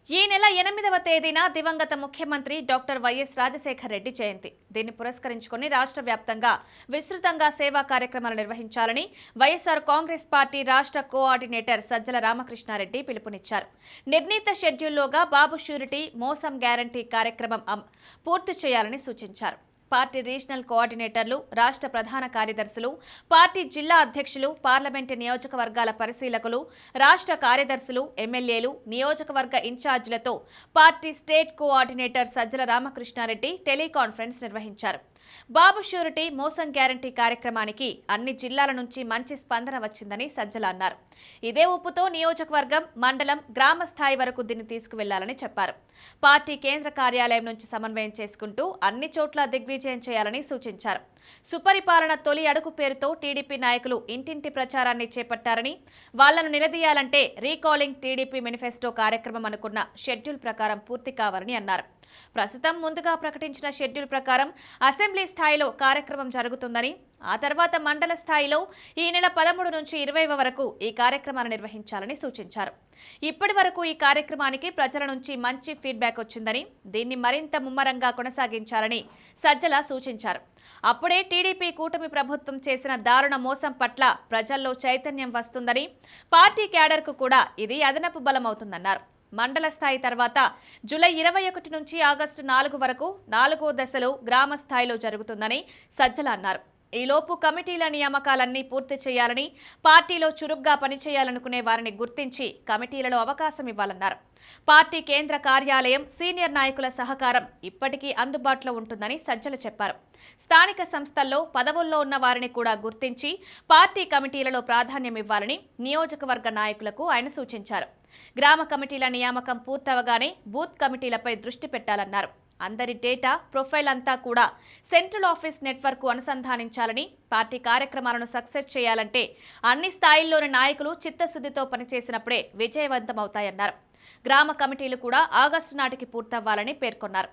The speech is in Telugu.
ఈ నెల 8వ తేదీన దివంగత ముఖ్యమంత్రి డాక్టర్ వైఎస్ రాజశేఖర్ రెడ్డి జయంతి. దీన్ని పురస్కరించుకుని రాష్ట్ర వ్యాప్తంగా విస్తృతంగా సేవా కార్యక్రమాలు నిర్వహించాలని వైఎస్ఆర్ కాంగ్రెస్ పార్టీ రాష్ట్ర కోఆర్డినేటర్ సజ్జల రామకృష్ణారెడ్డి పిలుపునిచ్చారు. నిర్ణీత షెడ్యూల్లోగా బాబు ష్యూరిటీ మోసం గ్యారంటీ కార్యక్రమం పూర్తి చేయాలని సూచించారు. పార్టీ రీజనల్ కోఆర్డినేటర్లు, రాష్ట్ర ప్రధాన కార్యదర్శులు, పార్టీ జిల్లా అధ్యక్షులు, పార్లమెంటు నియోజకవర్గాల పరిశీలకులు, రాష్ట్ర కార్యదర్శులు, ఎమ్మెల్యేలు, నియోజకవర్గ ఇన్ఛార్జీలతో party state coordinator Sajjala Ramakrishna Reddy teleconference నిర్వహించారు. బాబు ష్యూరిటీ మోసం గ్యారంటీ కార్యక్రమానికి అన్ని జిల్లాల నుంచి మంచి స్పందన వచ్చిందని సజ్జల అన్నారు. ఇదే ఊపుతో నియోజకవర్గం, మండలం, గ్రామ స్థాయి వరకు దీన్ని తీసుకువెళ్లాలని చెప్పారు. పార్టీ కేంద్ర కార్యాలయం నుంచి సమన్వయం చేసుకుంటూ అన్ని చోట్ల దిగ్విజయం చేయాలని సూచించారు. సుపరిపాలన తొలి అడుగు పేరుతో టీడీపీ నాయకులు ఇంటింటి ప్రచారాన్ని చేపట్టారని, వాళ్లను నిలదీయాలంటే రీకాలింగ్ టీడీపీ మేనిఫెస్టో కార్యక్రమం అనుకున్న షెడ్యూల్ ప్రకారం పూర్తి కావాలని అన్నారు. ప్రస్తుతం ముందుగా ప్రకటించిన షెడ్యూల్ ప్రకారం అసెంబ్లీ స్థాయిలో కార్యక్రమం జరుగుతుందని, ఆ తర్వాత మండల స్థాయిలో ఈ నెల 13 నుంచి 20 వరకు ఈ కార్యక్రమాన్ని నిర్వహించాలని సూచించారు. ఇప్పటి వరకు ఈ కార్యక్రమానికి ప్రజల నుంచి మంచి ఫీడ్బ్యాక్ వచ్చిందని, దీన్ని మరింత ముమ్మరంగా కొనసాగించాలని సజ్జల సూచించారు. అప్పుడే టీడీపీ కూటమి ప్రభుత్వం చేసిన దారుణ మోసం పట్ల ప్రజల్లో చైతన్యం వస్తుందని, పార్టీ క్యాడర్కు కూడా ఇది అదనపు బలమవుతుందన్నారు. మండల స్థాయి తర్వాత జూలై 21 నుంచి ఆగస్టు 4 వరకు 4వ దశలో గ్రామ స్థాయిలో జరుగుతుందని సజ్జల అన్నారు. ఈలోపు కమిటీల నియామకాలన్నీ పూర్తి చేయాలని, పార్టీలో చురుగ్గా పనిచేయాలనుకునే వారిని గుర్తించి కమిటీలలో అవకాశం ఇవ్వాలన్నారు. పార్టీ కేంద్ర కార్యాలయం, సీనియర్ నాయకుల సహకారం ఇప్పటికీ అందుబాటులో ఉంటుందని సజ్జల చెప్పారు. స్థానిక సంస్థల్లో పదవుల్లో ఉన్న వారిని కూడా గుర్తించి పార్టీ కమిటీలలో ప్రాధాన్యం ఇవ్వాలని నియోజకవర్గ నాయకులకు ఆయన సూచించారు. గ్రామ కమిటీల నియామకం పూర్తవగానే బూత్ కమిటీలపై దృష్టి పెట్టాలన్నారు. అందరి డేటా, ప్రొఫైల్ అంతా కూడా సెంట్రల్ ఆఫీస్ నెట్వర్క్ అనుసంధానించాలని, పార్టీ కార్యక్రమాలను సక్సెస్ చేయాలంటే అన్ని స్థాయిల్లోని నాయకులు చిత్తశుద్ధితో పనిచేసినప్పుడే విజయవంతమవుతాయన్నారు. గ్రామ కమిటీలు కూడా ఆగస్టు నాటికి పూర్తవ్వాలని పేర్కొన్నారు.